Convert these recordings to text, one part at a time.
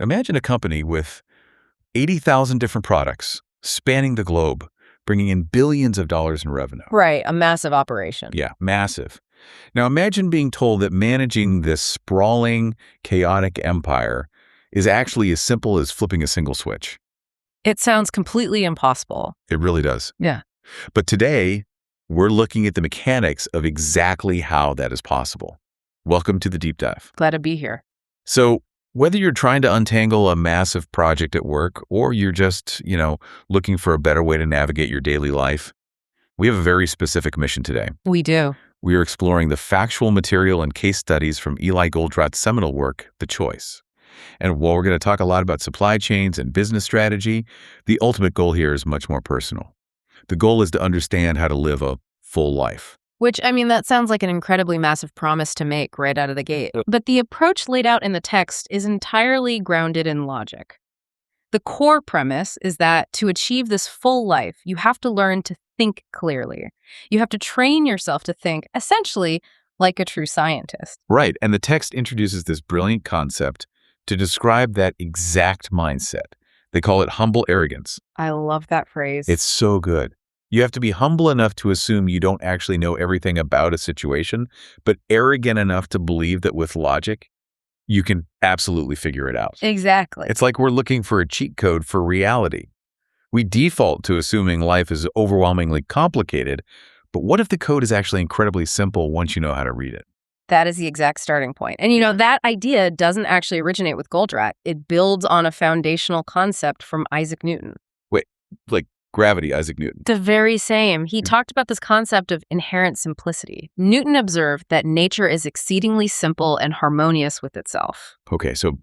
Imagine a company with 80,000 different products spanning the globe, bringing in billions of dollars in revenue. Right, a massive operation. Yeah, massive. Now imagine being told that managing this sprawling, chaotic empire is actually as simple as flipping a single switch. It sounds completely impossible. It really does. Yeah. But today, we're looking at the mechanics of exactly how that is possible. Welcome to the Deep Dive. Glad to be here. So, whether you're trying to untangle a massive project at work or you're just, looking for a better way to navigate your daily life, we have a very specific mission today. We do. We are exploring the factual material and case studies from Eli Goldratt's seminal work, The Choice. And while we're going to talk a lot about supply chains and business strategy, the ultimate goal here is much more personal. The goal is to understand how to live a full life. Which, that sounds like an incredibly massive promise to make right out of the gate. But the approach laid out in the text is entirely grounded in logic. The core premise is that to achieve this full life, you have to learn to think clearly. You have to train yourself to think, essentially, like a true scientist. Right, and the text introduces this brilliant concept to describe that exact mindset. They call it humble arrogance. I love that phrase. It's so good. You have to be humble enough to assume you don't actually know everything about a situation, but arrogant enough to believe that with logic, you can absolutely figure it out. Exactly. It's like we're looking for a cheat code for reality. We default to assuming life is overwhelmingly complicated, but what if the code is actually incredibly simple once you know how to read it? That is the exact starting point. And that idea doesn't actually originate with Goldratt. It builds on a foundational concept from Isaac Newton. Wait, like gravity, Isaac Newton? The very same. He talked about this concept of inherent simplicity. Newton observed that nature is exceedingly simple and harmonious with itself. Okay, so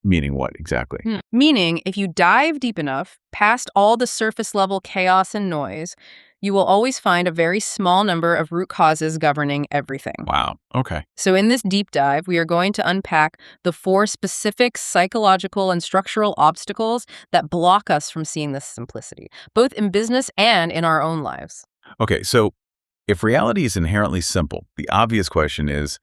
meaning what exactly? Meaning, if you dive deep enough, past all the surface level chaos and noise, you will always find a very small number of root causes governing everything. Wow, okay. So in this deep dive, we are going to unpack the 4 specific psychological and structural obstacles that block us from seeing this simplicity, both in business and in our own lives. Okay, so if reality is inherently simple, the obvious question is,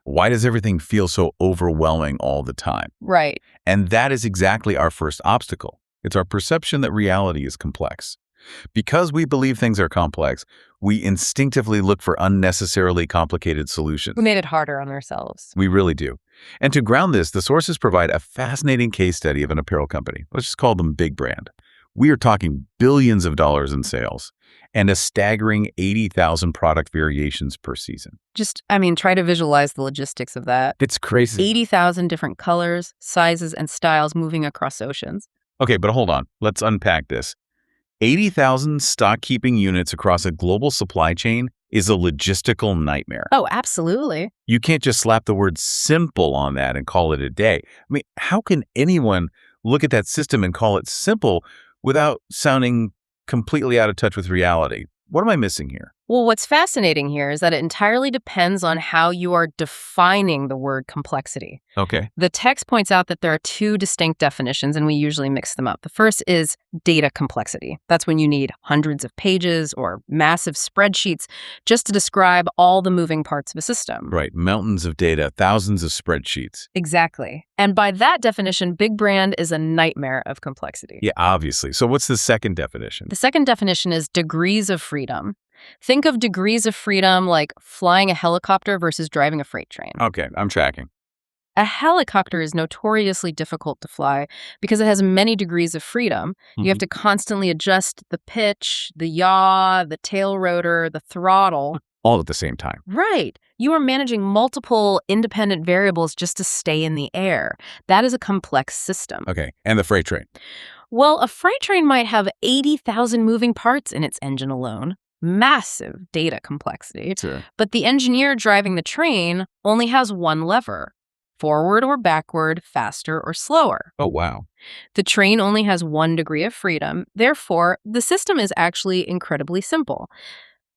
why does everything feel so overwhelming all the time? Right. And that is exactly our first obstacle. It's our perception that reality is complex. Because we believe things are complex, we instinctively look for unnecessarily complicated solutions. We made it harder on ourselves. We really do. And to ground this, the sources provide a fascinating case study of an apparel company. Let's just call them Big Brand. We are talking billions of dollars in sales and a staggering 80,000 product variations per season. Try to visualize the logistics of that. It's crazy. 80,000 different colors, sizes, and styles moving across oceans. Okay, but hold on. Let's unpack this. 80,000 stock-keeping units across a global supply chain is a logistical nightmare. Oh, absolutely. You can't just slap the word simple on that and call it a day. How can anyone look at that system and call it simple without sounding completely out of touch with reality? What am I missing here? Well, what's fascinating here is that it entirely depends on how you are defining the word complexity. Okay. The text points out that there are 2 distinct definitions, and we usually mix them up. The first is data complexity. That's when you need hundreds of pages or massive spreadsheets just to describe all the moving parts of a system. Right. Mountains of data, thousands of spreadsheets. Exactly. And by that definition, Big Brand is a nightmare of complexity. Yeah, obviously. So what's the second definition? The second definition is degrees of freedom. Think of degrees of freedom like flying a helicopter versus driving a freight train. Okay, I'm tracking. A helicopter is notoriously difficult to fly because it has many degrees of freedom. You have to constantly adjust the pitch, the yaw, the tail rotor, the throttle. All at the same time. Right. You are managing multiple independent variables just to stay in the air. That is a complex system. Okay, and the freight train? Well, a freight train might have 80,000 moving parts in its engine alone. Massive data complexity. Sure. But the engineer driving the train only has one lever, forward or backward, faster or slower. Oh, wow. The train only has 1 degree of freedom. Therefore, the system is actually incredibly simple.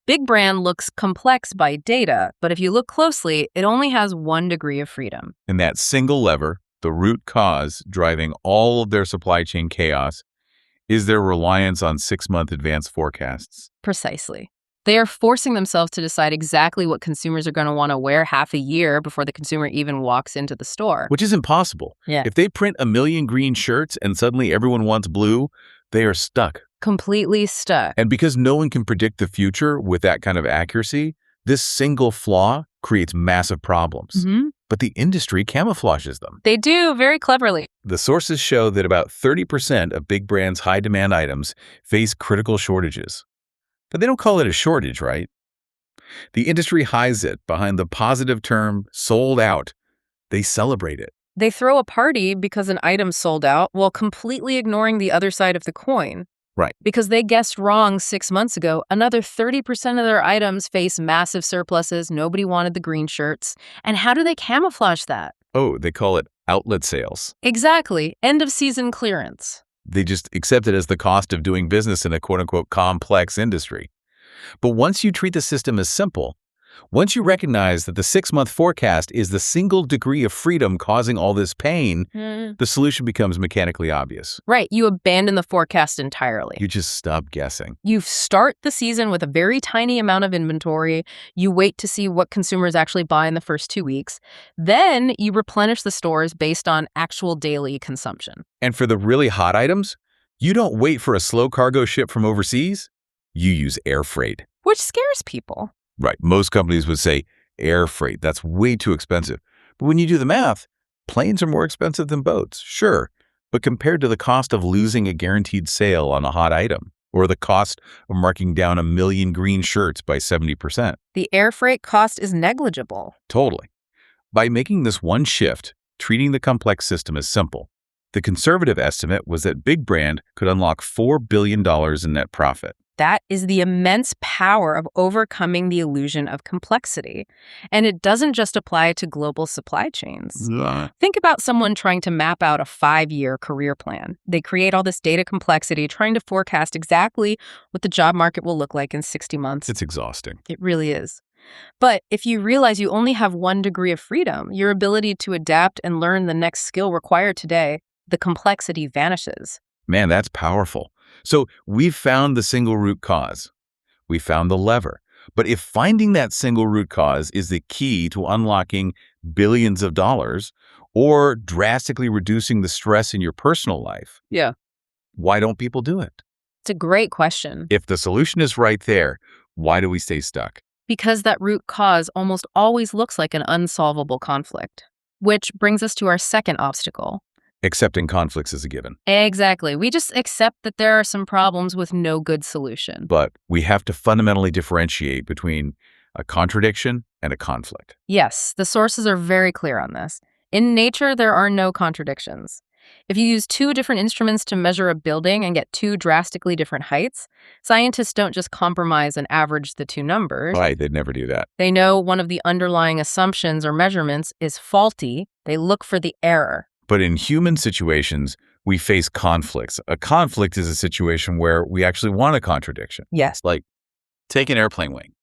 Big Brand looks complex by data, but if you look closely, it only has 1 degree of freedom. And that single lever, the root cause driving all of their supply chain chaos, is their reliance on 6-month advance forecasts. Precisely. They are forcing themselves to decide exactly what consumers are going to want to wear half a year before the consumer even walks into the store. Which is impossible. Yeah. If they print 1 million green shirts and suddenly everyone wants blue, they are stuck. Completely stuck. And because no one can predict the future with that kind of accuracy, this single flaw creates massive problems. But the industry camouflages them. They do, very cleverly. The sources show that about 30% of big brands' high-demand items face critical shortages. But they don't call it a shortage, right? The industry hides it behind the positive term sold out. They celebrate it. They throw a party because an item sold out while completely ignoring the other side of the coin. Right. Because they guessed wrong 6 months ago, another 30% of their items face massive surpluses. Nobody wanted the green shirts. And how do they camouflage that? Oh, they call it outlet sales. Exactly. End of season clearance. They just accept it as the cost of doing business in a quote-unquote complex industry. But once you treat the system as simple, once you recognize that the 6-month forecast is the single degree of freedom causing all this pain, the solution becomes mechanically obvious. Right. You abandon the forecast entirely. You just stop guessing. You start the season with a very tiny amount of inventory. You wait to see what consumers actually buy in the first 2 weeks. Then you replenish the stores based on actual daily consumption. And for the really hot items, you don't wait for a slow cargo ship from overseas. You use air freight. Which scares people. Right. Most companies would say air freight. That's way too expensive. But when you do the math, planes are more expensive than boats, sure. But compared to the cost of losing a guaranteed sale on a hot item, or the cost of marking down 1 million green shirts by 70%. The air freight cost is negligible. Totally. By making this one shift, treating the complex system as simple, the conservative estimate was that Big Brand could unlock $4 billion in net profit. That is the immense power of overcoming the illusion of complexity. And it doesn't just apply to global supply chains. Think about someone trying to map out a 5-year career plan. They create all this data complexity, trying to forecast exactly what the job market will look like in 60 months. It's exhausting. It really is. But if you realize you only have 1 degree of freedom, your ability to adapt and learn the next skill required today, the complexity vanishes. Man, that's powerful. So we've found the single root cause. We found the lever. But if finding that single root cause is the key to unlocking billions of dollars or drastically reducing the stress in your personal life, why don't people do it? It's a great question. If the solution is right there, why do we stay stuck? Because that root cause almost always looks like an unsolvable conflict. Which brings us to our second obstacle. Accepting conflicts is a given. Exactly. We just accept that there are some problems with no good solution. But we have to fundamentally differentiate between a contradiction and a conflict. Yes, the sources are very clear on this. In nature, there are no contradictions. If you use 2 different instruments to measure a building and get 2 drastically different heights, scientists don't just compromise and average the 2 numbers. Right, they'd never do that. They know one of the underlying assumptions or measurements is faulty. They look for the error. But in human situations, we face conflicts. A conflict is a situation where we actually want a contradiction. Yes. Like, take an airplane wing.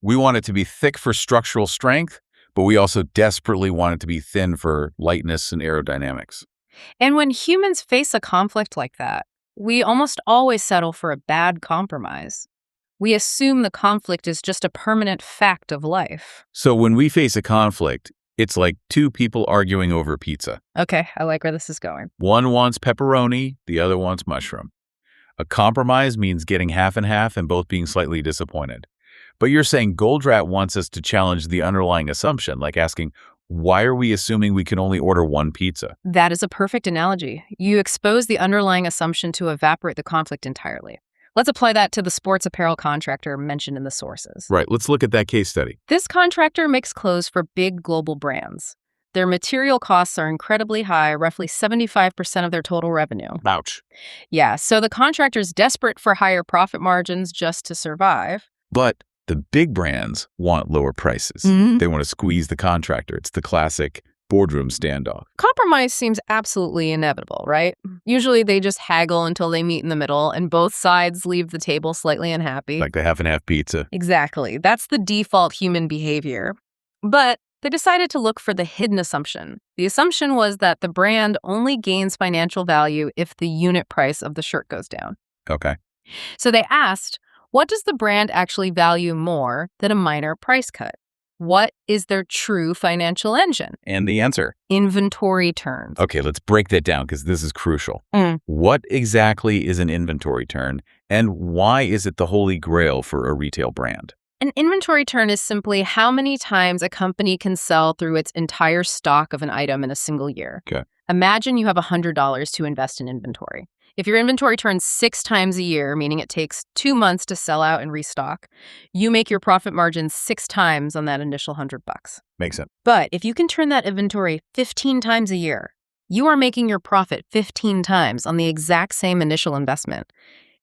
We want it to be thick for structural strength, but we also desperately want it to be thin for lightness and aerodynamics. And when humans face a conflict like that, we almost always settle for a bad compromise. We assume the conflict is just a permanent fact of life. So when we face a conflict, it's like 2 people arguing over pizza. Okay, I like where this is going. One wants pepperoni, the other wants mushroom. A compromise means getting half and half and both being slightly disappointed. But you're saying Goldratt wants us to challenge the underlying assumption, like asking, why are we assuming we can only order 1 pizza? That is a perfect analogy. You expose the underlying assumption to evaporate the conflict entirely. Let's apply that to the sports apparel contractor mentioned in the sources. Right, let's look at that case study. This contractor makes clothes for big global brands. Their material costs are incredibly high, roughly 75% of their total revenue. Ouch. Yeah, so the contractor's desperate for higher profit margins just to survive. But the big brands want lower prices. They want to squeeze the contractor. It's the classic boardroom standoff. Compromise seems absolutely inevitable, right? Usually they just haggle until they meet in the middle and both sides leave the table slightly unhappy. Like the half and half pizza. Exactly. That's the default human behavior. But they decided to look for the hidden assumption. The assumption was that the brand only gains financial value if the unit price of the shirt goes down. Okay. So they asked, What does the brand actually value more than a minor price cut? What is their true financial engine? And the answer? Inventory turns. Okay, let's break that down because this is crucial. Mm. What exactly is an inventory turn, and why is it the holy grail for a retail brand? An inventory turn is simply how many times a company can sell through its entire stock of an item in a single year. Okay. Imagine you have $100 to invest in inventory. If your inventory turns 6 times a year, meaning it takes 2 months to sell out and restock, you make your profit margin 6 times on that initial $100. Makes sense. But if you can turn that inventory 15 times a year, you are making your profit 15 times on the exact same initial investment.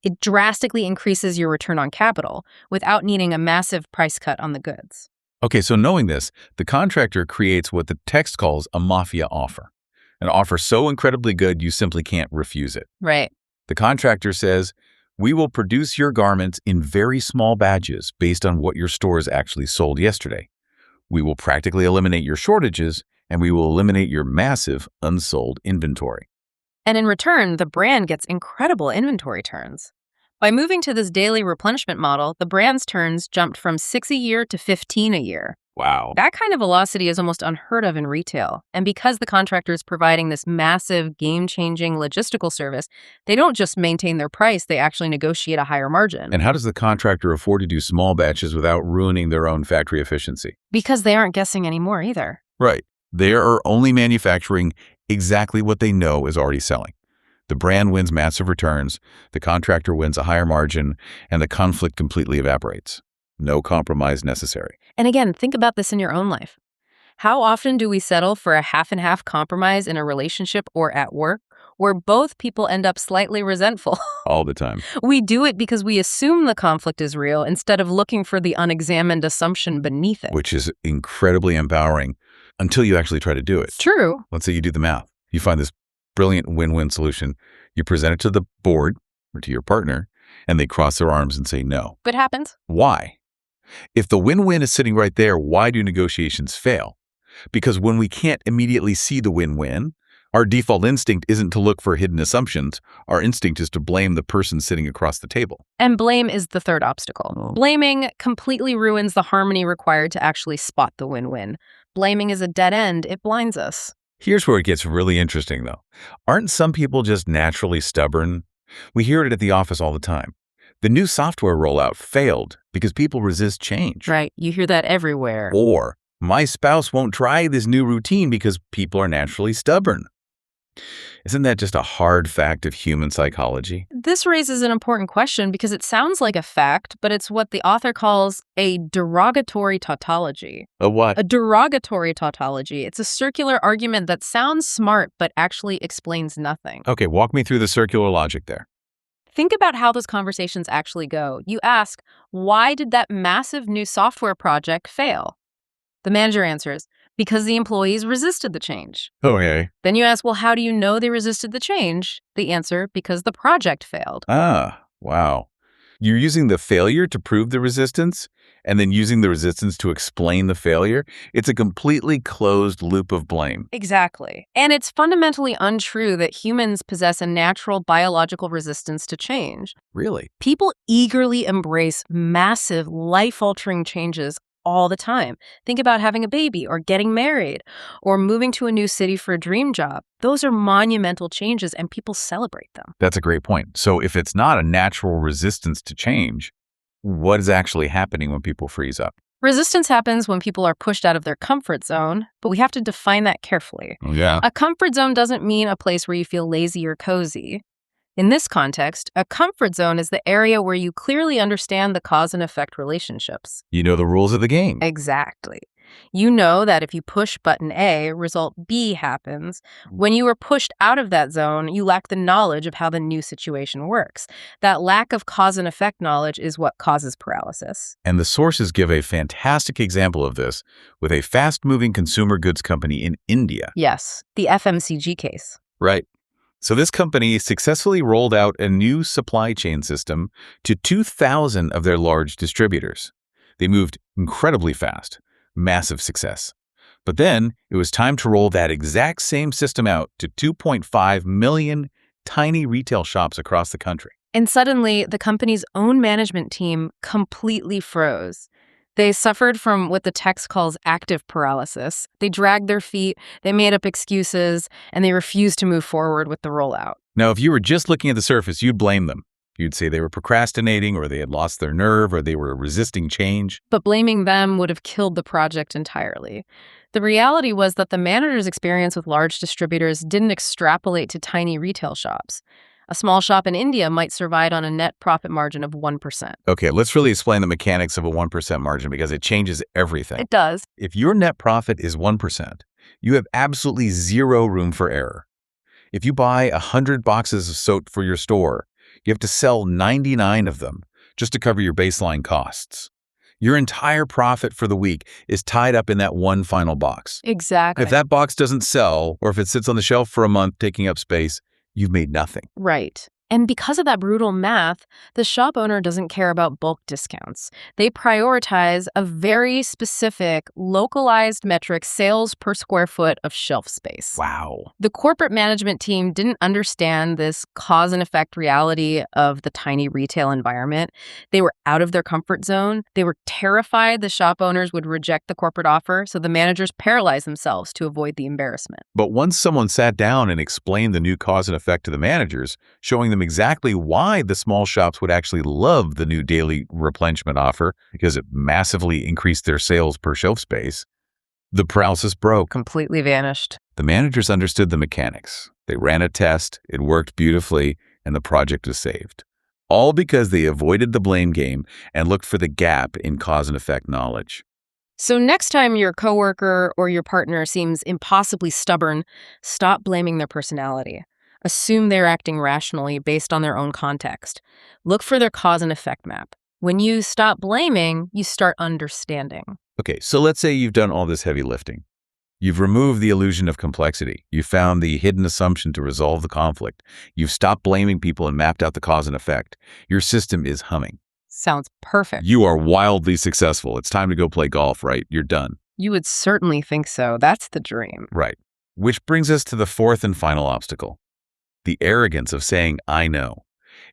It drastically increases your return on capital without needing a massive price cut on the goods. Okay, so knowing this, the contractor creates what the text calls a mafia offer. An offer so incredibly good you simply can't refuse it. Right. The contractor says, "We will produce your garments in very small batches based on what your stores actually sold yesterday. We will practically eliminate your shortages, and we will eliminate your massive unsold inventory." And in return, the brand gets incredible inventory turns. By moving to this daily replenishment model, the brand's turns jumped from 6 a year to 15 a year. Wow. That kind of velocity is almost unheard of in retail. And because the contractor is providing this massive, game-changing logistical service, they don't just maintain their price, they actually negotiate a higher margin. And how does the contractor afford to do small batches without ruining their own factory efficiency? Because they aren't guessing anymore either. Right. They are only manufacturing exactly what they know is already selling. The brand wins massive returns, the contractor wins a higher margin, and the conflict completely evaporates. No compromise necessary. And again, think about this in your own life. How often do we settle for a half-and-half compromise in a relationship or at work where both people end up slightly resentful? All the time. We do it because we assume the conflict is real instead of looking for the unexamined assumption beneath it. Which is incredibly empowering until you actually try to do it. True. Let's say you do the math. You find this brilliant win-win solution. You present it to the board or to your partner, and they cross their arms and say no. It happens. Why? If the win-win is sitting right there, why do negotiations fail? Because when we can't immediately see the win-win, our default instinct isn't to look for hidden assumptions. Our instinct is to blame the person sitting across the table. And blame is the third obstacle. Oh. Blaming completely ruins the harmony required to actually spot the win-win. Blaming is a dead end. It blinds us. Here's where it gets really interesting, though. Aren't some people just naturally stubborn? We hear it at the office all the time. The new software rollout failed because people resist change. Right. You hear that everywhere. Or, my spouse won't try this new routine because people are naturally stubborn. Isn't that just a hard fact of human psychology? This raises an important question because it sounds like a fact, but it's what the author calls a derogatory tautology. A what? A derogatory tautology. It's a circular argument that sounds smart but actually explains nothing. Okay, walk me through the circular logic there. Think about how those conversations actually go. You ask, why did that massive new software project fail? The manager answers, because the employees resisted the change. Okay. Then you ask, well, how do you know they resisted the change? The answer, because the project failed. Ah, wow. You're using the failure to prove the resistance and then using the resistance to explain the failure. It's a completely closed loop of blame. Exactly. And it's fundamentally untrue that humans possess a natural biological resistance to change. Really? People eagerly embrace massive, life-altering changes all the time. Think about having a baby or getting married or moving to a new city for a dream job. Those are monumental changes and people celebrate them. That's a great point. So if it's not a natural resistance to change, what is actually happening when people freeze up? Resistance happens when people are pushed out of their comfort zone, but we have to define that carefully. Oh, yeah. A comfort zone doesn't mean a place where you feel lazy or cozy. In this context, a comfort zone is the area where you clearly understand the cause and effect relationships. You know the rules of the game. Exactly. You know that if you push button A, result B happens. When you are pushed out of that zone, you lack the knowledge of how the new situation works. That lack of cause and effect knowledge is what causes paralysis. And the sources give a fantastic example of this with a fast-moving consumer goods company in India. Yes, the FMCG case. Right. So this company successfully rolled out a new supply chain system to 2,000 of their large distributors. They moved incredibly fast. Massive success. But then it was time to roll that exact same system out to 2.5 million tiny retail shops across the country. And suddenly, the company's own management team completely froze. They suffered from what the text calls active paralysis. They dragged their feet, they made up excuses, and they refused to move forward with the rollout. Now, if you were just looking at the surface, you'd blame them. You'd say they were procrastinating, or they had lost their nerve, or they were resisting change. But blaming them would have killed the project entirely. The reality was that the manager's experience with large distributors didn't extrapolate to tiny retail shops. A small shop in India might survive on a net profit margin of 1%. Okay, let's really explain the mechanics of a 1% margin because it changes everything. It does. If your net profit is 1%, you have absolutely zero room for error. If you buy 100 boxes of soap for your store, you have to sell 99 of them just to cover your baseline costs. Your entire profit for the week is tied up in that one final box. Exactly. If that box doesn't sell, or if it sits on the shelf for a month taking up space, you've made nothing. Right. And because of that brutal math, the shop owner doesn't care about bulk discounts. They prioritize a very specific, localized metric, sales per square foot of shelf space. Wow. The corporate management team didn't understand this cause and effect reality of the tiny retail environment. They were out of their comfort zone. They were terrified the shop owners would reject the corporate offer, so the managers paralyzed themselves to avoid the embarrassment. But once someone sat down and explained the new cause and effect to the managers, showing them exactly why the small shops would actually love the new daily replenishment offer because it massively increased their sales per shelf space, the paralysis broke. Completely vanished. The managers understood the mechanics. They ran a test, it worked beautifully, and the project was saved. All because they avoided the blame game and looked for the gap in cause and effect knowledge. So next time your coworker or your partner seems impossibly stubborn, stop blaming their personality. Assume they're acting rationally based on their own context. Look for their cause and effect map. When you stop blaming, you start understanding. Okay, so let's say you've done all this heavy lifting. You've removed the illusion of complexity. You found the hidden assumption to resolve the conflict. You've stopped blaming people and mapped out the cause and effect. Your system is humming. Sounds perfect. You are wildly successful. It's time to go play golf, right? You're done. You would certainly think so. That's the dream. Right. Which brings us to the fourth and final obstacle. The arrogance of saying, I know.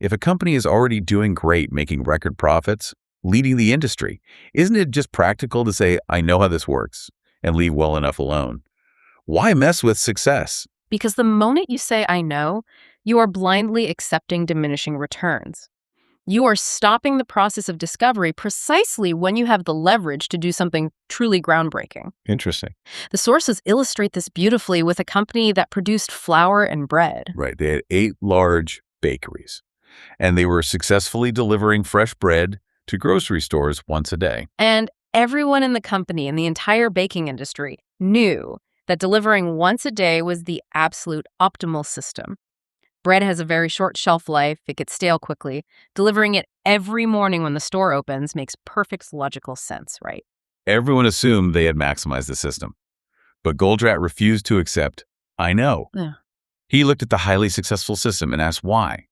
If a company is already doing great, making record profits, leading the industry, isn't it just practical to say, I know how this works, and leave well enough alone? Why mess with success? Because the moment you say, I know, you are blindly accepting diminishing returns. You are stopping the process of discovery precisely when you have the leverage to do something truly groundbreaking. Interesting. The sources illustrate this beautifully with a company that produced flour and bread. Right. They had 8 large bakeries, and they were successfully delivering fresh bread to grocery stores once a day. And everyone in the company and the entire baking industry knew that delivering once a day was the absolute optimal system. Bread has a very short shelf life. It gets stale quickly. Delivering it every morning when the store opens makes perfect logical sense, right? Everyone assumed they had maximized the system. But Goldratt refused to accept, I know. Yeah. He looked at the highly successful system and asked why.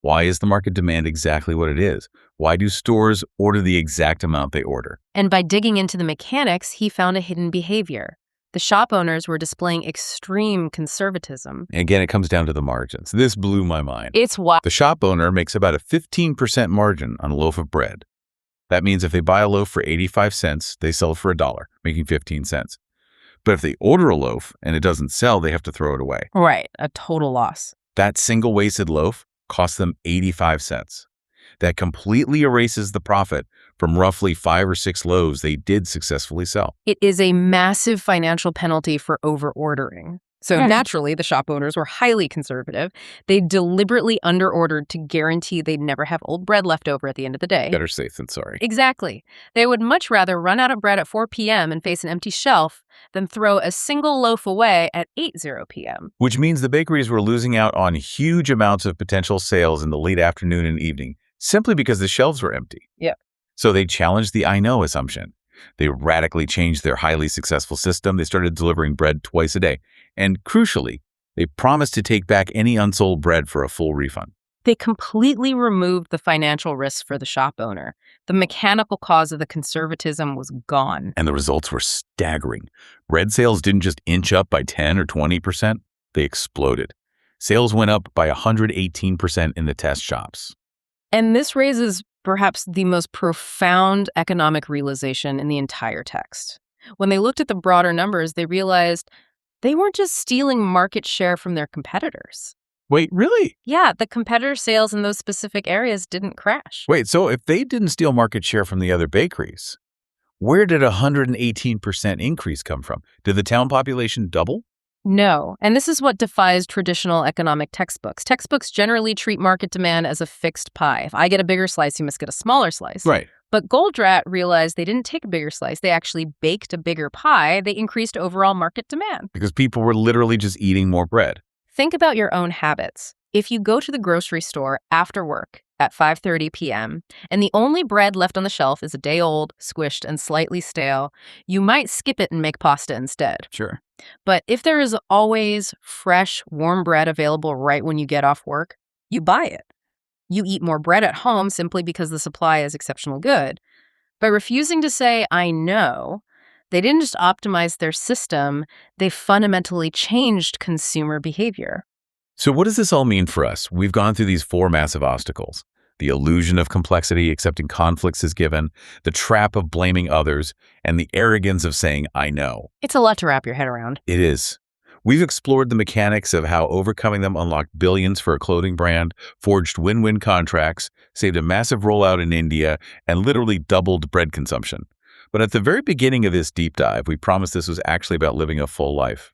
Why is the market demand exactly what it is? Why do stores order the exact amount they order? And by digging into the mechanics, he found a hidden behavior. The shop owners were displaying extreme conservatism. Again, it comes down to the margins. This blew my mind. It's wild. The shop owner makes about a 15% margin on a loaf of bread. That means if they buy a loaf for 85 cents, they sell it for $1, making 15 cents. But if they order a loaf and it doesn't sell, they have to throw it away. Right, a total loss. That single wasted loaf costs them 85 cents. That completely erases the profit from roughly 5 or 6 loaves they did successfully sell. It is a massive financial penalty for over-ordering. So naturally, the shop owners were highly conservative. They deliberately under-ordered to guarantee they'd never have old bread left over at the end of the day. Better safe than sorry. Exactly. They would much rather run out of bread at 4 p.m. and face an empty shelf than throw a single loaf away at 8:00 p.m. Which means the bakeries were losing out on huge amounts of potential sales in the late afternoon and evening simply because the shelves were empty. Yep. So they challenged the I know assumption. They radically changed their highly successful system. They started delivering bread twice a day. And crucially, they promised to take back any unsold bread for a full refund. They completely removed the financial risk for the shop owner. The mechanical cause of the conservatism was gone. And the results were staggering. Bread sales didn't just inch up by 10 or 20%, they exploded. Sales went up by 118% in the test shops. And this raises perhaps the most profound economic realization in the entire text. When they looked at the broader numbers, they realized they weren't just stealing market share from their competitors. Wait, really? Yeah, the competitor sales in those specific areas didn't crash. Wait, so if they didn't steal market share from the other bakeries, where did a 118% increase come from? Did the town population double? No, and this is what defies traditional economic textbooks. Textbooks generally treat market demand as a fixed pie. If I get a bigger slice, you must get a smaller slice. Right. But Goldratt realized they didn't take a bigger slice. They actually baked a bigger pie. They increased overall market demand. Because people were literally just eating more bread. Think about your own habits. If you go to the grocery store after work at 5:30 p.m. and the only bread left on the shelf is a day old, squished, and slightly stale, you might skip it and make pasta instead. Sure. But if there is always fresh, warm bread available right when you get off work, you buy it. You eat more bread at home simply because the supply is exceptionally good. By refusing to say, I know, they didn't just optimize their system, they fundamentally changed consumer behavior. So what does this all mean for us? We've gone through these 4 massive obstacles. The illusion of complexity, accepting conflicts as given, the trap of blaming others, and the arrogance of saying, I know. It's a lot to wrap your head around. It is. We've explored the mechanics of how overcoming them unlocked billions for a clothing brand, forged win-win contracts, saved a massive rollout in India, and literally doubled bread consumption. But at the very beginning of this deep dive, we promised this was actually about living a full life.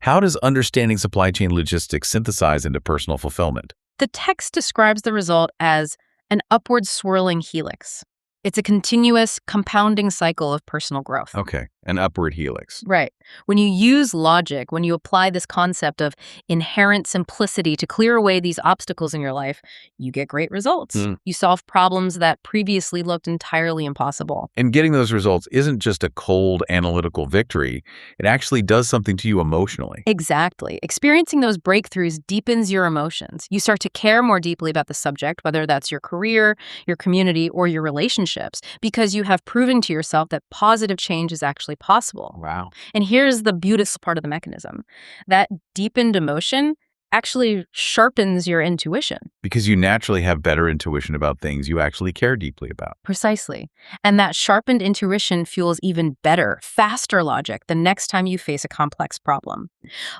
How does understanding supply chain logistics synthesize into personal fulfillment? The text describes the result as an upward swirling helix. It's a continuous, compounding cycle of personal growth. Okay, an upward helix. Right. When you use logic, when you apply this concept of inherent simplicity to clear away these obstacles in your life, you get great results. You solve problems that previously looked entirely impossible. And getting those results isn't just a cold analytical victory. It actually does something to you emotionally. Exactly. Experiencing those breakthroughs deepens your emotions. You start to care more deeply about the subject, whether that's your career, your community, or your relationships, because you have proven to yourself that positive change is actually possible. Wow. And here's the beautiful part of the mechanism. That deepened emotion actually sharpens your intuition. Because you naturally have better intuition about things you actually care deeply about. Precisely. And that sharpened intuition fuels even better, faster logic the next time you face a complex problem.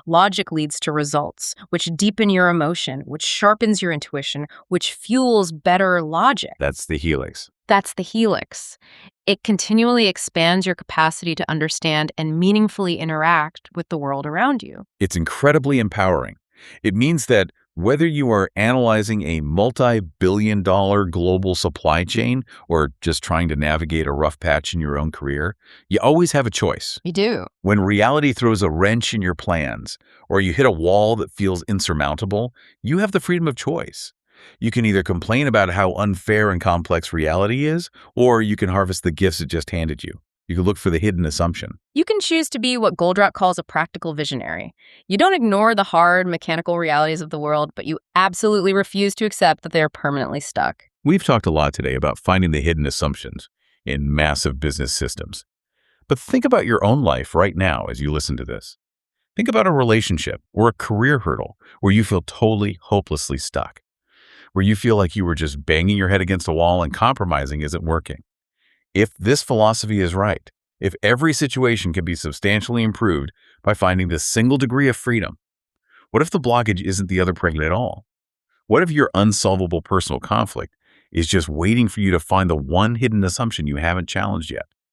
Logic leads to results, which deepen your emotion, which sharpens your intuition, which fuels better logic. That's the helix. That's the helix. It continually expands your capacity to understand and meaningfully interact with the world around you. It's incredibly empowering. It means that whether you are analyzing a multi-billion-dollar global supply chain or just trying to navigate a rough patch in your own career, you always have a choice. You do. When reality throws a wrench in your plans or you hit a wall that feels insurmountable, you have the freedom of choice. You can either complain about how unfair and complex reality is, or you can harvest the gifts it just handed you. You can look for the hidden assumption. You can choose to be what Goldratt calls a practical visionary. You don't ignore the hard, mechanical realities of the world, but you absolutely refuse to accept that they are permanently stuck. We've talked a lot today about finding the hidden assumptions in massive business systems. But think about your own life right now as you listen to this. Think about a relationship or a career hurdle where you feel totally, hopelessly stuck, where you feel like you were just banging your head against a wall and compromising isn't working. If this philosophy is right, if every situation can be substantially improved by finding this single degree of freedom, what if the blockage isn't the other brain at all? What if your unsolvable personal conflict is just waiting for you to find the one hidden assumption you haven't challenged yet?